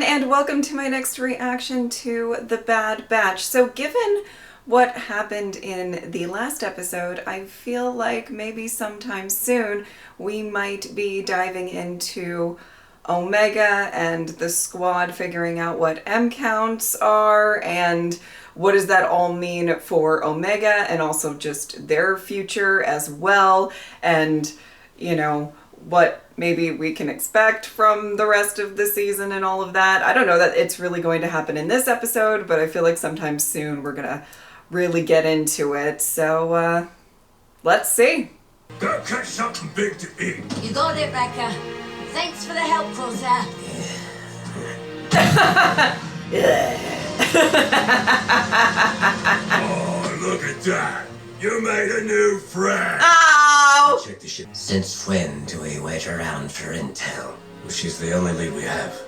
and welcome to my next reaction to The Bad Batch. So given what happened in the last episode, I feel like maybe sometime soon we might be diving into Omega and the squad figuring out what M counts are and what does that all mean for Omega and also just their future as well, and you know what maybe we can expect from the rest of the season and all of that. I don't know that it's really going to happen in this episode, but I feel like sometime soon we're gonna really get into it. So let's see. Go catch something big to eat. You got it, Becca. Thanks for the help, Rosa. Oh, look at that. You made a new friend. Oh! Check the ship. Since when do we wait around for intel? Well, she's the only lead we have.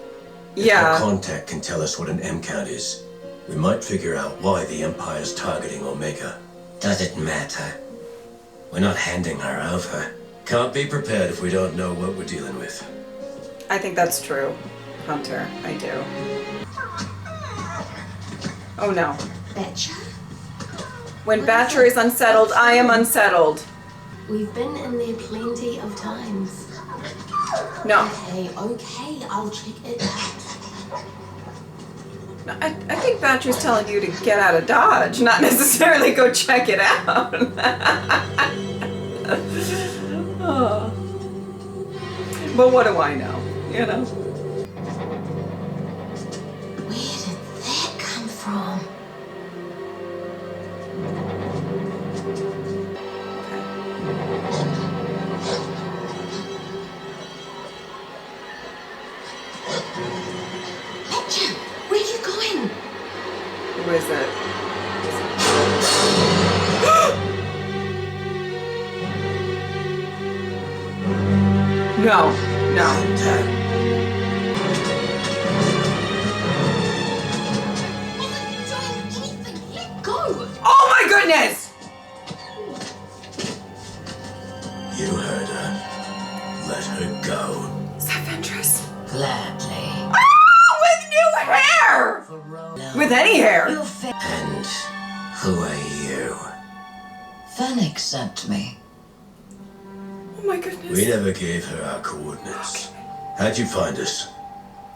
Yeah. If her contact can tell us what an M count is, we might figure out why the Empire's targeting Omega. Does it matter? We're not handing her over. Can't be prepared if we don't know what we're dealing with. I think that's true, Hunter. I do. Oh no. Betcha? When Batcher is unsettled, I am unsettled. We've been in there plenty of times. No. Okay, I'll check it out. No, I think Batcher's telling you to get out of Dodge, not necessarily go check it out. Oh. But what do I know, you know? Where did that come from? Betcha, where are you going? Who is it? No, no. Wasn't doing anything. Let go. Oh my goodness! You heard her. Let her go. Is that Ventress? Gladly. Oh, with new hair! With any hair. And who are you? Fennec sent me. Oh my goodness. We never gave her our coordinates. How'd you find us?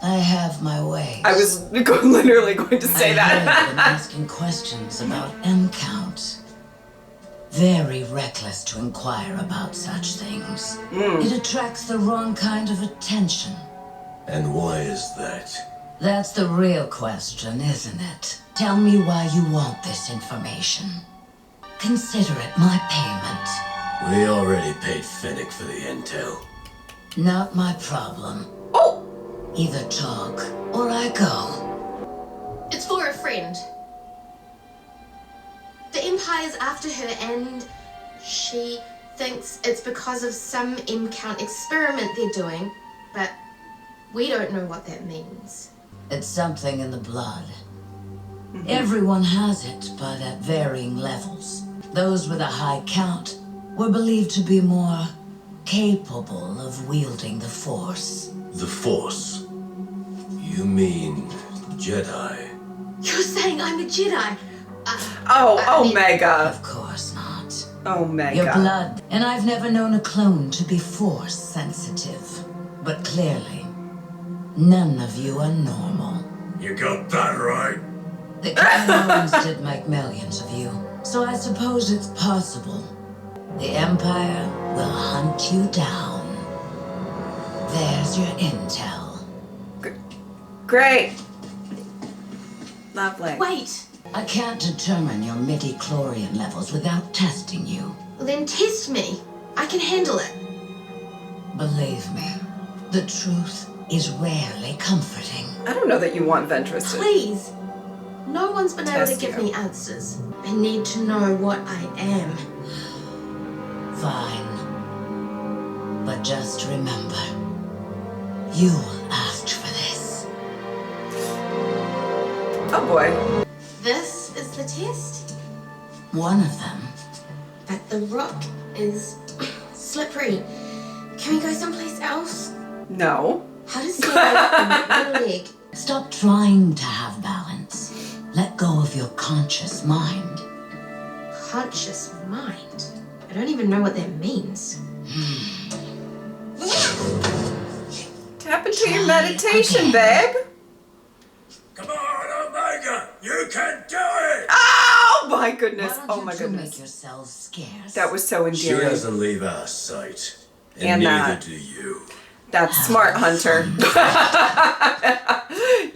I have my ways. I was literally going to say I have been that. asking questions about M counts. Very reckless to inquire about such things. It attracts the wrong kind of attention. And why is that? That's the real question, isn't it? Tell me why you want this information. Consider it my payment. We already paid Fennec for the intel. Not my problem. Oh! Either talk or I go. It's for a friend. The Empire's after her and she thinks it's because of some M count experiment they're doing, but we don't know what that means. It's something in the blood. Everyone has it, but at varying levels. Those with a high count were believed to be more capable of wielding the Force. The Force? You mean Jedi? You're saying I'm a Jedi? Oh, I mean- Omega. Of course not. Omega. Your blood. And I've never known a clone to be Force sensitive. But clearly, none of you are normal. You got that right. The Canoans did make millions of you, so I suppose it's possible. The Empire will hunt you down. There's your intel. Great. Lovely. Wait, I can't determine your midi-chlorian levels without testing you. then test me. I can handle it. Believe me, the truth is rarely comforting. I don't know that you want Ventress to... Please. No one's been able to Test give you. me answers. I need to know what I am. Fine. But just remember, you asked for this. Oh boy. This is the test, One of them. but the rock is slippery. Can we go someplace else? No. How does Sarah open your leg? Stop trying to have balance. Let go of your conscious mind. Conscious mind? I don't even know what that means. Tap into your meditation, babe. Come on, Omega! You can do it! Oh my goodness. Why Oh don't my you two make goodness. yourselves scarce? That was so She endearing. doesn't leave our sight. And And neither that. do you. That's smart, Hunter.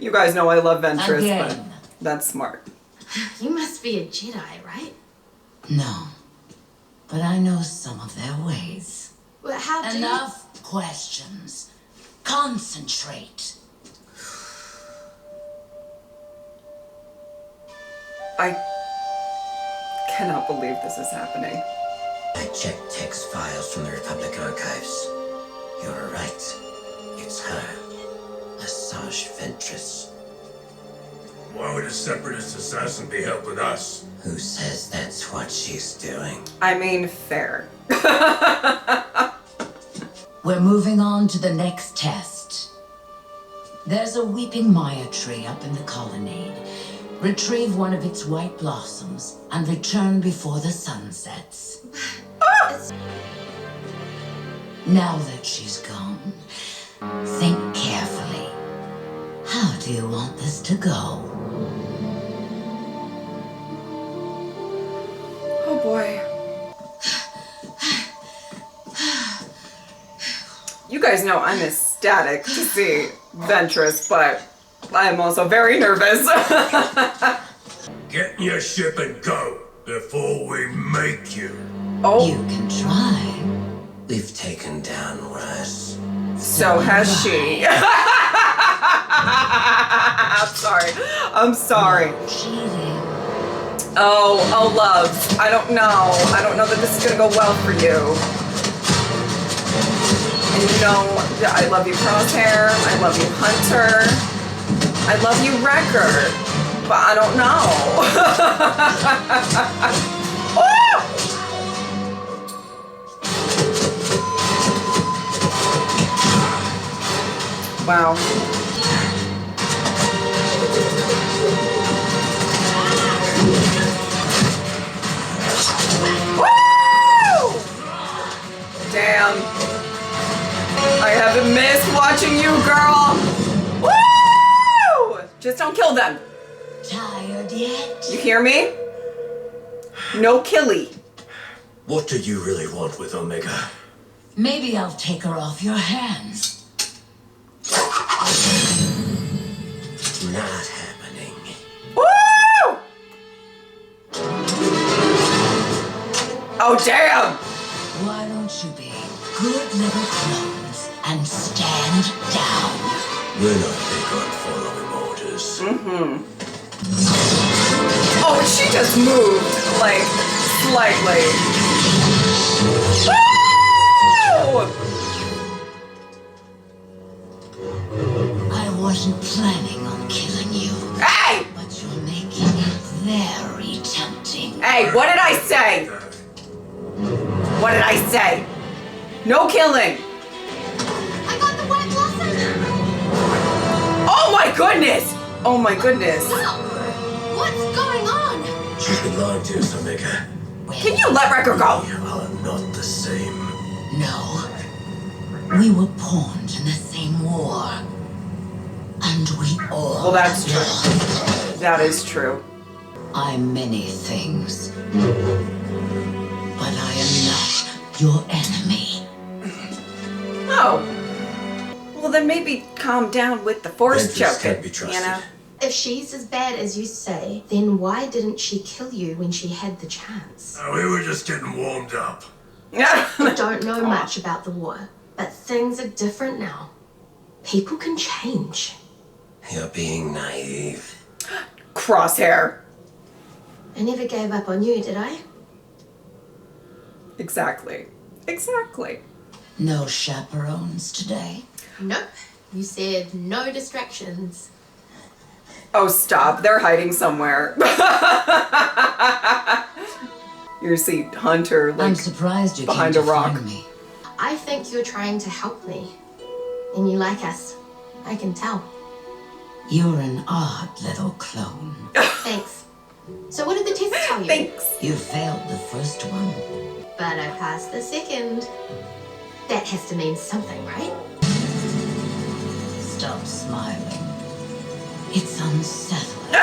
You guys know I love Ventress, but Again. that's smart. You must be a Jedi, right? No. But I know some of their ways. Well, how do Enough questions. Concentrate. I cannot believe this is happening. I checked text files from the Republic archives. You're right. It's her. Asajj Ventress. Why would a separatist assassin be helping us? Who says that's what she's doing? I mean, fair. We're moving on to the next test. There's a weeping Maya tree up in the colonnade. Retrieve one of its white blossoms and return before the sun sets. Now that she's gone, think carefully. How do you want this to go? Oh boy. You guys know I'm ecstatic to see Ventress, but I'm also very nervous. Get in your ship and go before we make you. Oh, You can try. We've taken down worse. so has she. I'm sorry. Cheating. Oh, loves. I don't know that this is gonna go well for you. And you know, I love you, Crosshair. I love you, Hunter. I love you, Wrecker. But I don't know. Oh! Wow. Woo! Damn. I haven't missed watching you, girl. Woo! Just don't kill them. Tired yet? You hear me? No killy. What do you really want with Omega? Maybe I'll take her off your hands. Not happening. Woo! Oh, damn! Why don't you be good little clones and stand down? We're not big on following orders. Oh, she just moved, like, slightly. Woo! I wasn't planning on killing you, Hey! but you're making it very tempting. Hey, what did I say? What did I say? No killing. I got the white blossom! Oh my goodness! Oh my goodness. Stop! What's going on? She's been lying to us, Omega. Can you let Wrecker go? We are not the same. No. We were pawns in the same war. And we all Well, that's true. lost. That is true. I'm many things. But I am not your enemy. Oh. Well, then maybe calm down with the force Ventress choking. can't be trusted. You know? If she's as bad as you say, then why didn't she kill you when she had the chance? We were just getting warmed up. I don't know much about the war, but things are different now. People can change. You're being naive. Crosshair. I never gave up on you, did I? Exactly. Exactly. No chaperones today. Nope. You said no distractions. Oh, stop. They're hiding somewhere. You see Hunter, I'm like, surprised you behind came a to rock. find me. I think you're trying to help me. And you like us. I can tell. You're an odd little clone. Thanks. So what did the test tell you? Thanks. You failed the first one. But I passed the second. That has to mean something, right? Stop smiling. It's unsettling.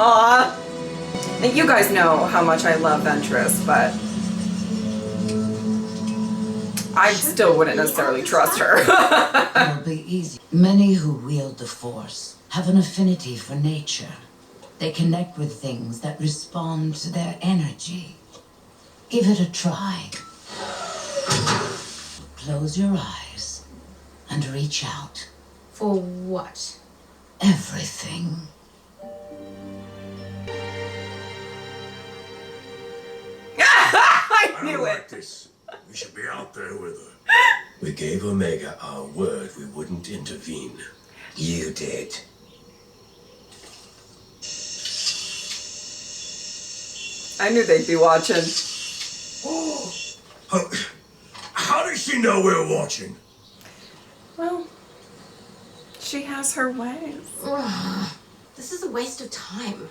Aw. You guys know how much I love Ventress, but I still wouldn't necessarily trust her. It'll be easy. Many who wield the Force have an affinity for nature. They connect with things that respond to their energy. Give it a try. Close your eyes and reach out. For what? Everything. I knew don't it. like this. We should be out there with her. We gave Omega our word we wouldn't intervene. You did. I knew they'd be watching. Oh, how does she know we're watching? Well, she has her ways. This is a waste of time.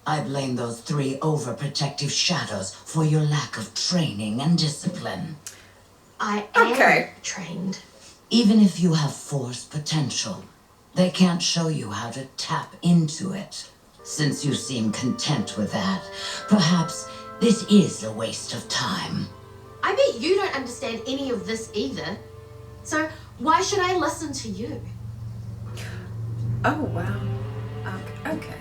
I blame those 3 overprotective shadows for your lack of training and discipline. I am Okay. trained. Even if you have Force potential, they can't show you how to tap into it. Since you seem content with that, perhaps this is a waste of time. I bet you don't understand any of this either. So why should I listen to you? Oh, wow. Okay.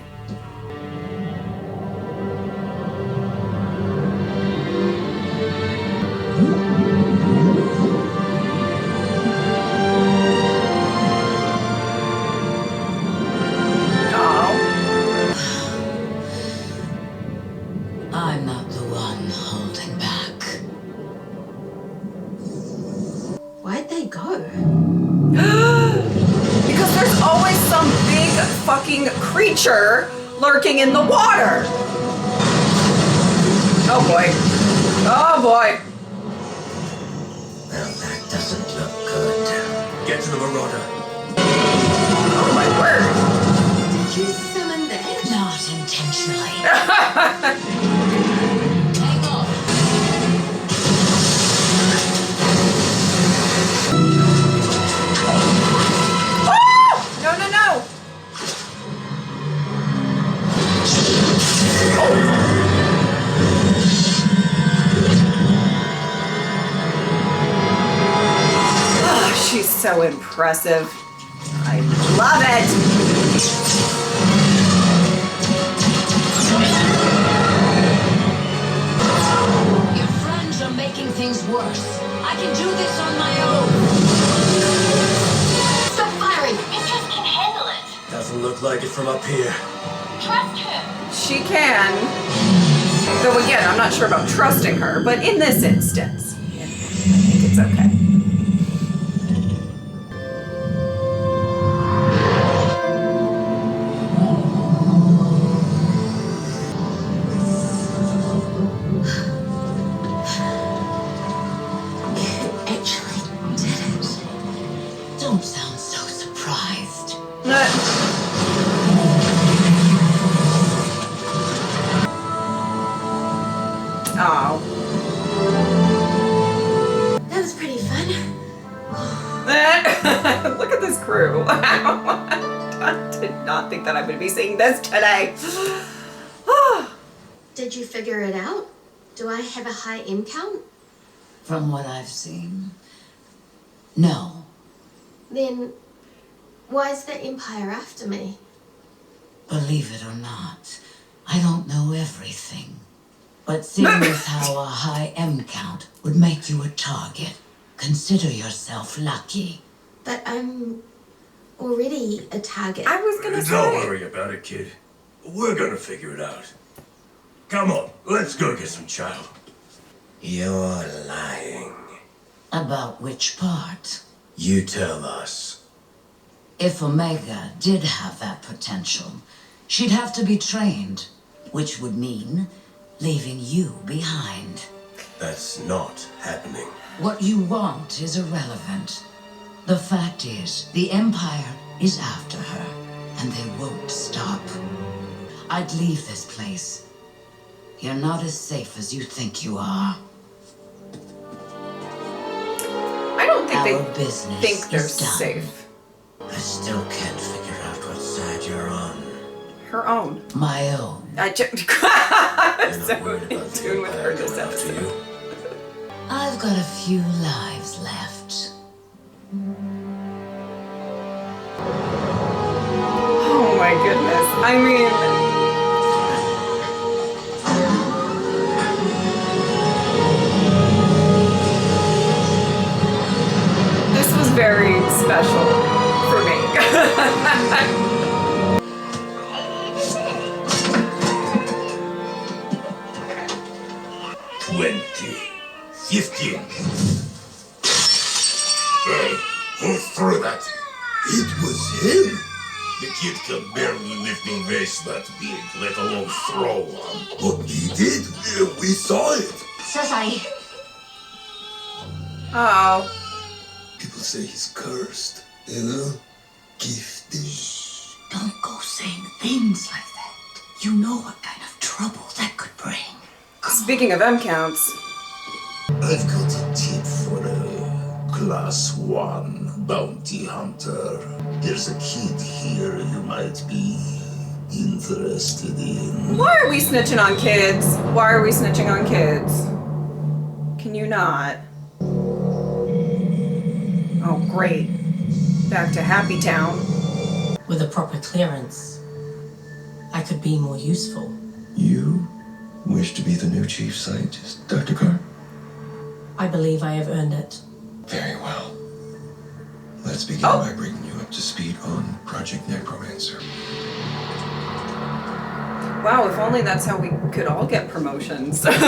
I'm not the one holding back. Why'd they go? Because there's always some big fucking creature lurking in the water. Oh boy. Oh boy. Well, that doesn't look good. Get to the Marauder. Oh my word. Did you summon that? Not intentionally. Hang on. No, no, no. Oh, she's so impressive. I love it. Your friends are making things worse. I can do this on my own. Stop firing! Ventress can handle it. Doesn't look like it from up here. Trust her. She can. Though again, I'm not sure about trusting her, but in this instance, I think it's okay. Actually did it. Don't sound so surprised. Oh. That was pretty fun. Look at this crew. I did not think that I would be seeing this today. Did you figure it out? Do I have a high M count? From what I've seen, no. Then why is the Empire after me? Believe it or not, I don't know everything. But seeing as how a high M count would make you a target, consider yourself lucky. But I'm already a target. I was gonna Don't say. worry about it, kid. We're gonna figure it out. Come on, let's go get some chow. You're lying. About which part? You tell us. If Omega did have that potential, she'd have to be trained, which would mean leaving you behind. That's not happening. What you want is irrelevant. The fact is, the Empire is after her, and they won't stop. I'd leave this place. You're not as safe as you think you are. I don't think Our they business think they're is done. safe. I still can't figure out what side you're on. Her own. My own. I'm You're so not worried in about the tune with her Empire this going after episode. you? I've got a few lives left. Oh my goodness. I mean, this was very special for me. 20, 15. Hey, who threw that? It was him. The kid can barely lift a vase that big, let alone throw one. But he did. We saw it. Oh. People say he's cursed. You know? Gifted. Don't go saying things like that. You know what kind of trouble that could bring. Speaking of M counts, I've got a tip for a Class 1 bounty hunter. There's a kid here you might be interested in. why are we snitching on kids? Why are we snitching on kids? Can you not? Oh, great. Back to Happy Town. With a proper clearance, I could be more useful. You wish to be the new chief scientist, Dr. Carr? I believe I have earned it. Very well. Let's begin by bringing you up to speed on Project Necromancer. Wow, if only that's how we could all get promotions. I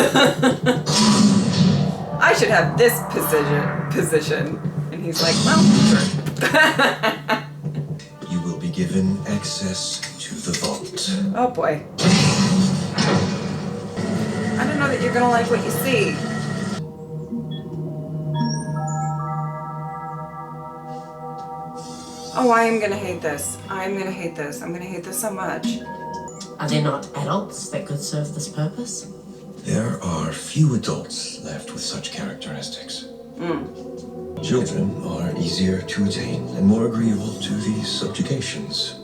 should have this position. And he's like, well, sure. You will be given access to the vault. Oh boy. I don't know that you're gonna like what you see. Oh, I am gonna hate this. I'm gonna hate this. I'm gonna hate this so much. Are there not adults that could serve this purpose? There are few adults left with such characteristics. Children are easier to attain and more agreeable to these subjugations.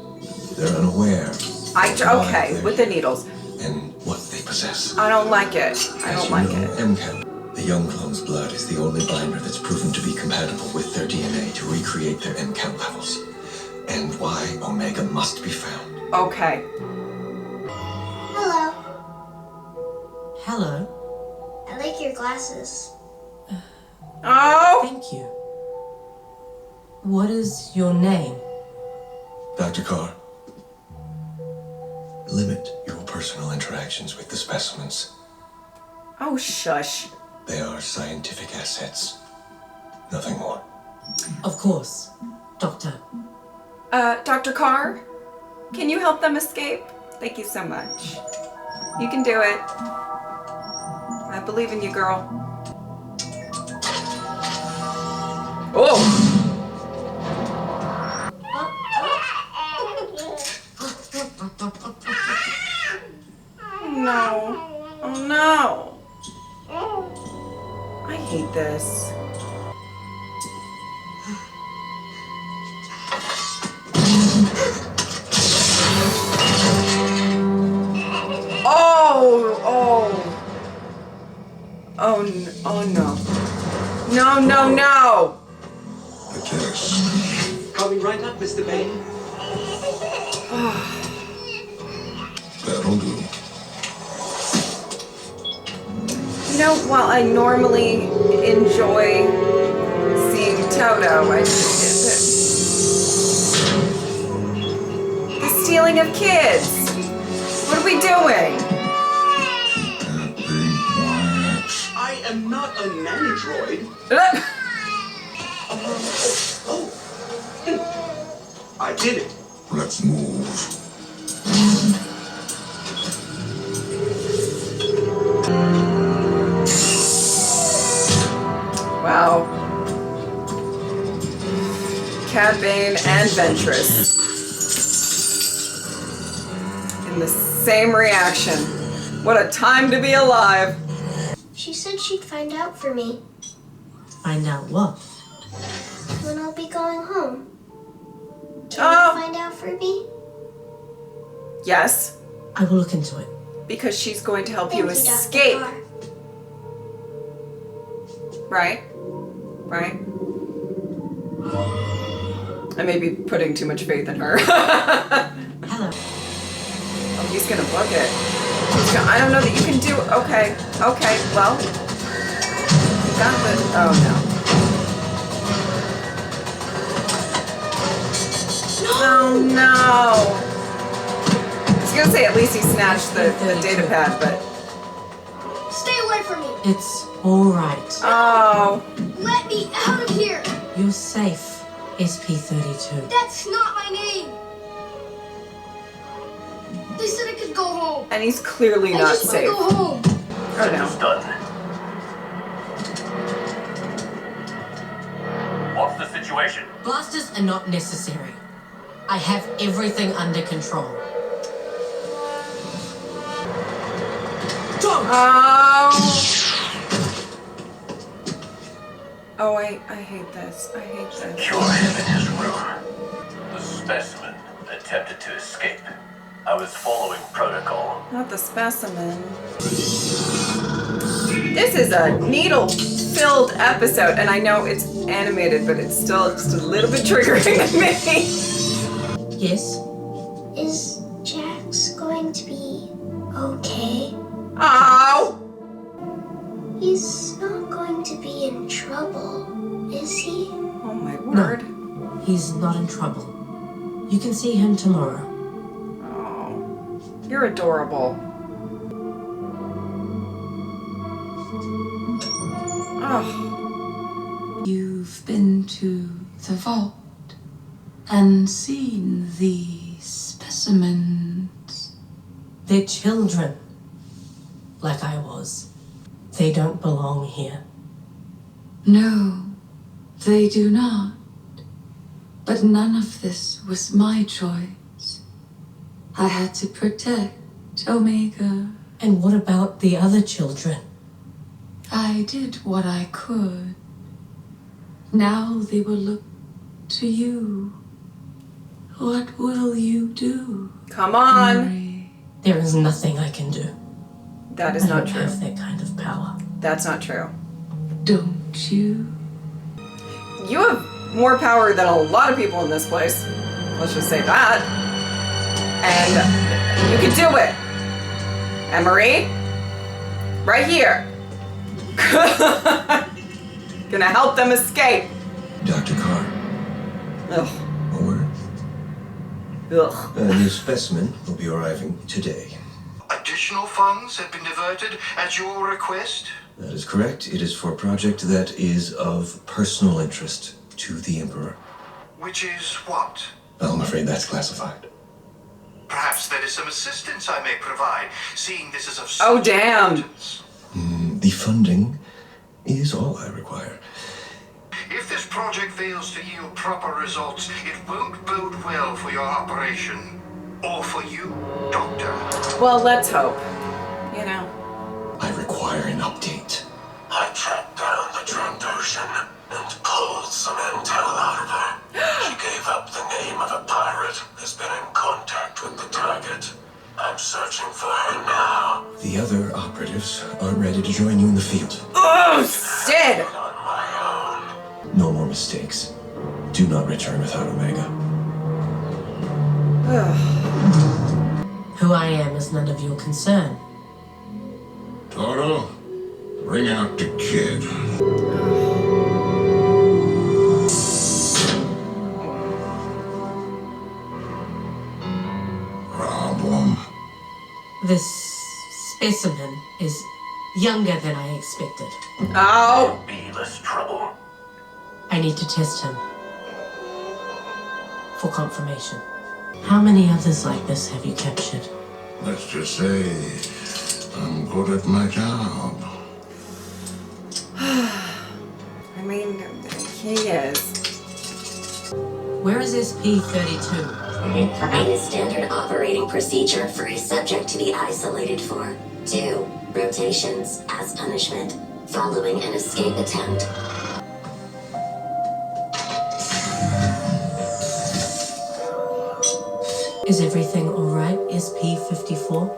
They're unaware Okay, with the needles. and what they possess. I don't like it. I As don't you like know, it. MCAP, the young clone's blood is the only binder that's proven to be compatible with their DNA to recreate their MCAP levels. And why Omega must be found. Okay. Hello. Hello. I like your glasses. Oh! Thank you. What is your name? Dr. Carr, limit your personal interactions with the specimens. Oh, shush. They are scientific assets. Nothing more. Of course, Doctor. Dr. Carr? Can you help them escape? Thank you so much. You can do it. I believe in you, girl. Oh! No. Oh no. I hate this. Oh no. No, no, no! The test. I'll be right up, Mr. Bain. That'll do. You know, while I normally enjoy seeing Toto, the stealing of kids. What are we doing? Can't be quiet. I am not a nanny droid. I did it. Let's move. Wow. Cad Bane and Ventress in the same reaction. What a time to be alive. She said she'd find out for me. Find out what? When I'll be going home. Can Oh. you find out for me? Yes, I will look into it. because she's going to help Thank you Dr. escape. Carr. Right? Right? I may be putting too much faith in her. Hello. Oh, he's gonna book it. I don't know that you can do. Okay, okay. Well, you got the. Oh no. No. Oh no. I was gonna say at least he snatched the data pad, but. Stay away from me. It's all right. Oh. Let me out of here. You're safe, SP-32. That's not my name. They said I could go home. And he's clearly I not just want to safe. go home. Oh no. Done. What's the situation? Blasters are not necessary. I have everything under control. Don't! Oh, I hate this. I hate this. Secure him in his room. The specimen attempted to escape. I was following protocol. Not the specimen. This is a needle-filled episode, and I know it's animated, but it's still just a little bit triggering to me. Yes? Is Jax going to be okay? Oh! He's not going to be in trouble, is he? Oh my word. No, he's not in trouble. You can see him tomorrow. Oh, you're adorable. Oh. You've been to the vault and seen the specimens. They're children. Like I was. They don't belong here. No, they do not. But none of this was my choice. I had to protect Omega. And what about the other children? I did what I could. Now they will look to you. What will you do? Come on. Henry? There is nothing I can do. That is I not don't true. have that kind of power. That's not true. Don't you? You have more power than a lot of people in this place. Let's just say that. And you can do it. And Marie, right here. Gonna help them escape. Dr. Carr, Ugh. a word. Ugh. A new specimen will be arriving today. Additional funds have been diverted at your request? That is correct. It is for a project that is of personal interest to the Emperor. Which is what? Well, I'm afraid that's classified. Perhaps there is some assistance I may provide, seeing this is of Oh, such damn. importance. The funding is all I require. If this project fails to yield proper results, it won't bode well for your operation. Or for you, Doctor. Well, let's hope. You know. I require an update. I tracked down the Trandoshan and pulled some intel out of her. She gave up the name of a pirate, has been in contact with the target. I'm searching for her now. The other operatives are ready to join you in the field. Oh, Sid! On my own. No more mistakes. Do not return without Omega. Who I am is none of your concern. Toro, bring out the kid. Problem. This specimen is younger than I expected. Oh! Be less trouble. I need to test him. For confirmation. How many others like this have you captured? Let's just say I'm good at my job. I mean, he is. Where is SP-32? It is standard operating procedure for a subject to be isolated for 2 rotations as punishment following an escape attempt. Is everything alright, SP-54?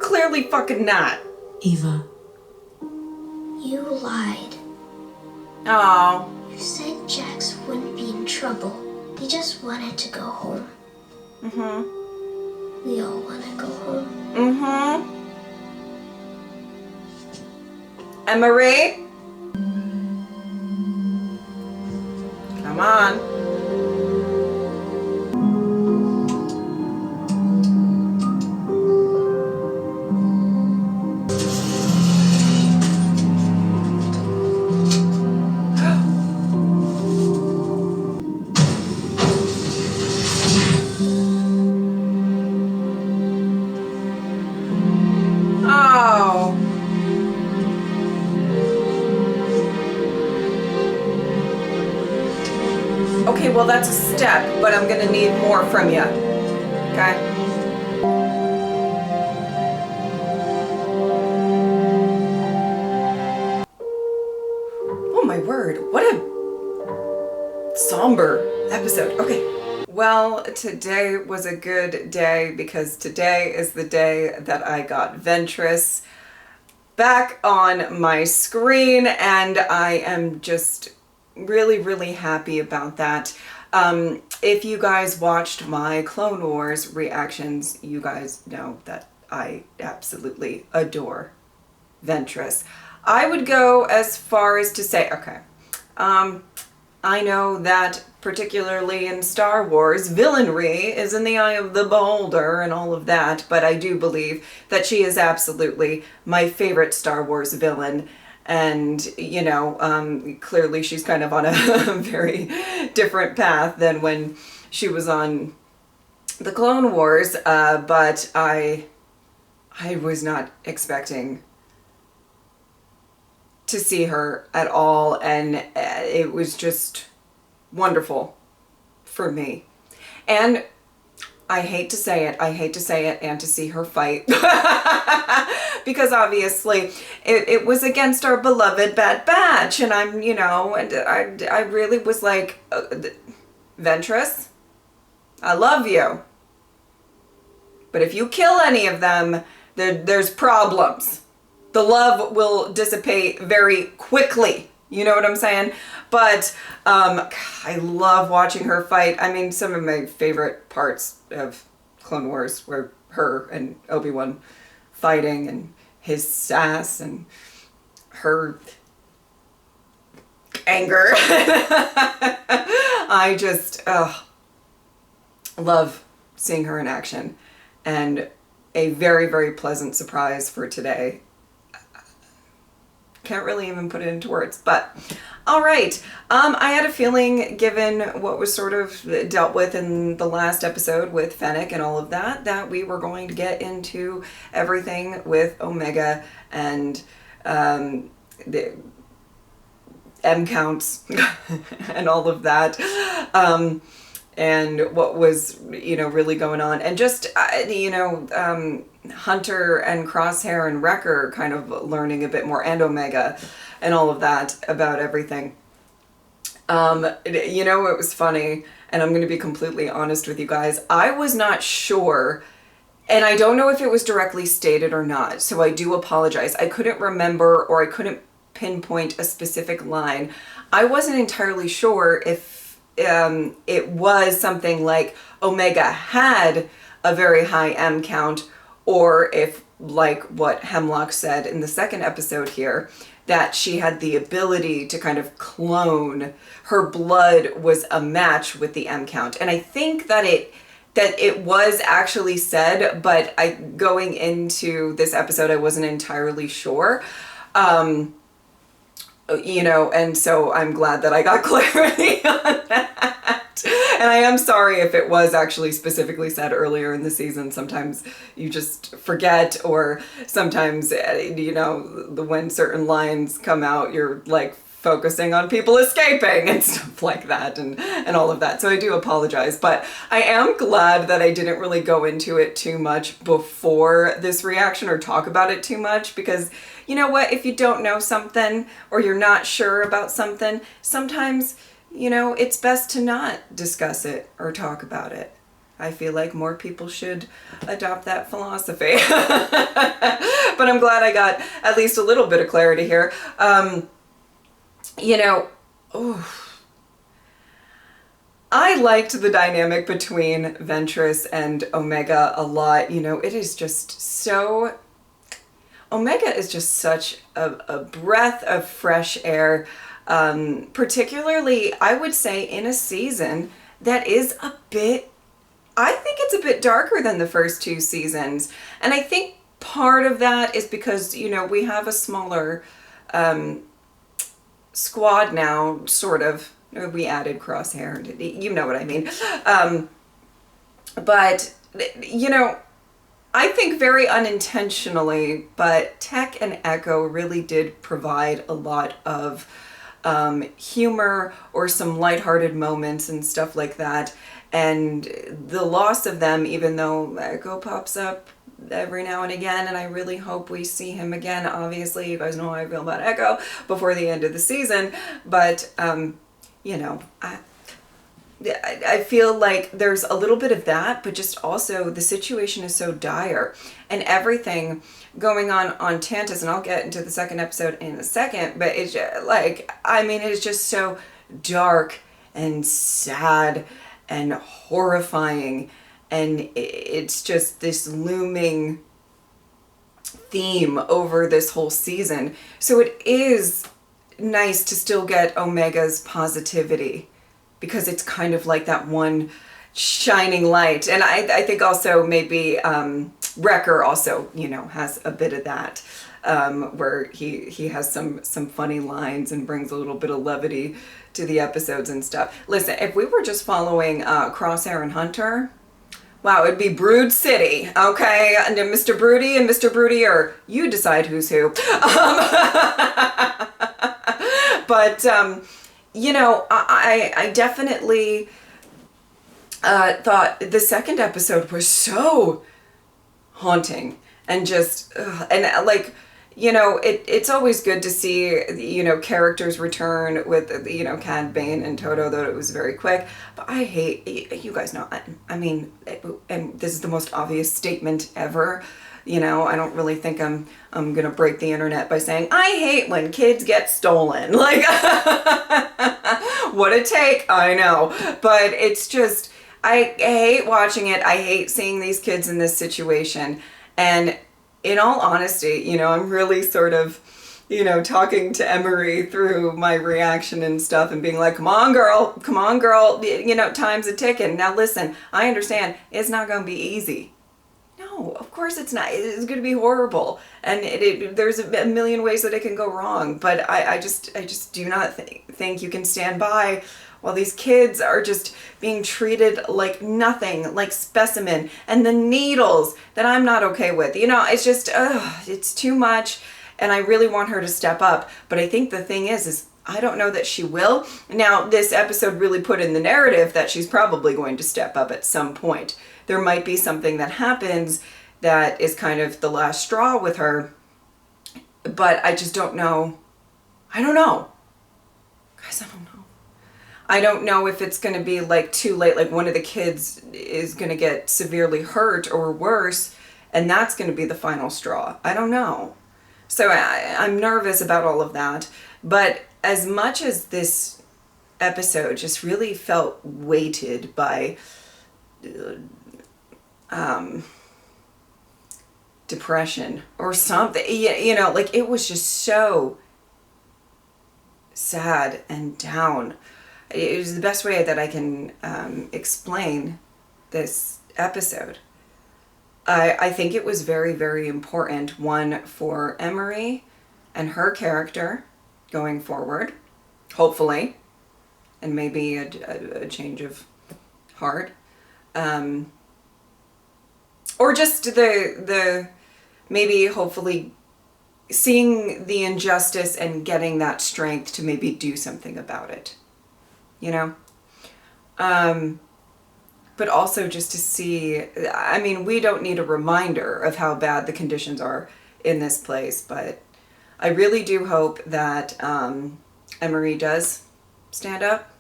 Clearly fucking not. Eva. You lied. Oh. You said Jax wouldn't be in trouble. He just wanted to go home. Mm-hmm. We all want to go home. Mm-hmm. And Marie? Come on. Oh. Okay, well that's a step, but I'm gonna need more from you. Okay? Oh my word, what a somber episode. Okay. Well, today was a good day because today is the day that I got Ventress back on my screen, and I am just really, really happy about that. If you guys watched my Clone Wars reactions, you guys know that I absolutely adore Ventress. I would go as far as to say, okay, I know that particularly in Star Wars, villainry is in the eye of the beholder and all of that, but I do believe that she is absolutely my favorite Star Wars villain. And, you know, clearly she's kind of on a very different path than when she was on the Clone Wars, but I was not expecting to see her at all, and it was just wonderful for me. And I hate to say it, and to see her fight because obviously it was against our beloved Bad Batch, and I'm, you know, and I really was like, Ventress, I love you, but if you kill any of them, there's problems. The love will dissipate very quickly. You know what I'm saying? But I love watching her fight. I mean, some of my favorite parts of Clone Wars were her and Obi-Wan fighting, and his sass and her anger. I just love seeing her in action, and a very, very pleasant surprise for today. Can't really even put it into words, but all right. I had a feeling, given what was sort of dealt with in the last episode with Fennec and all of that, that we were going to get into everything with Omega and the M counts and all of that. And what was, you know, really going on, and just, you know, Hunter and Crosshair and Wrecker kind of learning a bit more, and Omega and all of that about everything. You know, it was funny, and I'm going to be completely honest with you guys. I was not sure, and I don't know if it was directly stated or not, so I do apologize. I couldn't remember, or I couldn't pinpoint a specific line. I wasn't entirely sure if it was something like Omega had a very high M count, or if, like what Hemlock said in the second episode here, that she had the ability to kind of clone. Her blood was a match with the M count. And I think that it was actually said, but going into this episode, I wasn't entirely sure. You know, and so I'm glad that I got clarity on that. And I am sorry if it was actually specifically said earlier in the season. Sometimes you just forget, or sometimes, you know, when certain lines come out, you're like, focusing on people escaping and stuff like that and all of that. So I do apologize, but I am glad that I didn't really go into it too much before this reaction or talk about it too much, because you know what, if you don't know something or you're not sure about something, sometimes, you know, it's best to not discuss it or talk about it. I feel like more people should adopt that philosophy. But I'm glad I got at least a little bit of clarity here. You know, I liked the dynamic between Ventress and Omega a lot. You know, it is just so... Omega is just such a breath of fresh air, particularly, I would say, in a season that is a bit... I think it's a bit darker than the first 2 seasons. And I think part of that is because, you know, we have a smaller squad now, sort of. We added Crosshair, you know what I mean. But, you know, I think very unintentionally, but Tech and Echo really did provide a lot of humor or some lighthearted moments and stuff like that. And the loss of them, even though Echo pops up every now and again, and I really hope we see him again. Obviously, you guys know how I feel about Echo before the end of the season. But, you know, I feel like there's a little bit of that, but just also the situation is so dire. And everything going on Tantus, and I'll get into the second episode in a second, but it's just, like, I mean, it's just so dark and sad and horrifying, and it's just this looming theme over this whole season. So it is nice to still get Omega's positivity, because it's kind of like that one shining light. And I think also maybe Wrecker also, you know, has a bit of that, where he has some funny lines and brings a little bit of levity to the episodes and stuff. Listen, if we were just following Crosshair and Hunter, wow, it'd be Brood City, okay? And then Mr. Broody and Mr. Broody, or you decide who's who. But, you know, I definitely thought the second episode was so haunting and just, and like, you know, it's always good to see, you know, characters return with, you know, Cad Bane and Toto, though it was very quick. But I hate, you guys know, I mean, and this is the most obvious statement ever, you know, I don't really think I'm gonna break the internet by saying, I hate when kids get stolen. Like, what a take, I know. But it's just, I hate watching it. I hate seeing these kids in this situation. And in all honesty, you know, I'm really sort of, you know, talking to Emery through my reaction and stuff and being like, come on, girl, you know, time's a ticking. Now listen, I understand it's not going to be easy. No, of course it's not. It's going to be horrible. And there's a million ways that it can go wrong. But I just do not think you can stand by while these kids are just being treated like nothing, like specimen, and the needles that I'm not okay with. You know, it's just, it's too much, and I really want her to step up. But I think the thing is I don't know that she will. Now, this episode really put in the narrative that she's probably going to step up at some point. There might be something that happens that is kind of the last straw with her, but I just don't know. I don't know. Guys, I don't know. I don't know if it's going to be like too late, like one of the kids is going to get severely hurt or worse, and that's going to be the final straw. I don't know. So I'm nervous about all of that. But as much as this episode just really felt weighted by depression or something, you know, like it was just so sad and down. It was the best way that I can explain this episode. I think it was very, very important, one, for Emery and her character going forward, hopefully, and maybe a change of heart. Or just the maybe hopefully seeing the injustice and getting that strength to maybe do something about it, you know? But also just to see, I mean, we don't need a reminder of how bad the conditions are in this place, but I really do hope that Emery does stand up.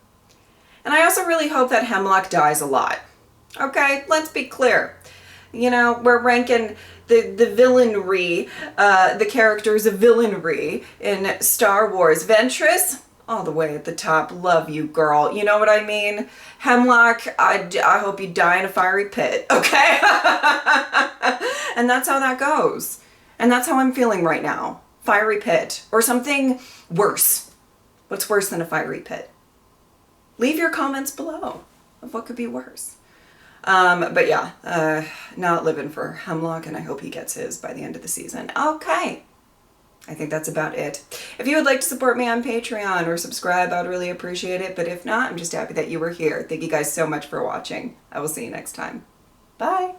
And I also really hope that Hemlock dies a lot. Okay, let's be clear. You know, we're ranking the villainry, the characters of villainry in Star Wars. Ventress, all the way at the top. Love you, girl. You know what I mean? Hemlock, I hope you die in a fiery pit, okay? And that's how that goes. And that's how I'm feeling right now. Fiery pit. Or something worse. What's worse than a fiery pit? Leave your comments below of what could be worse. But yeah, not living for Hemlock, and I hope he gets his by the end of the season. Okay. I think that's about it. If you would like to support me on Patreon or subscribe, I would really appreciate it. But if not, I'm just happy that you were here. Thank you guys so much for watching. I will see you next time. Bye.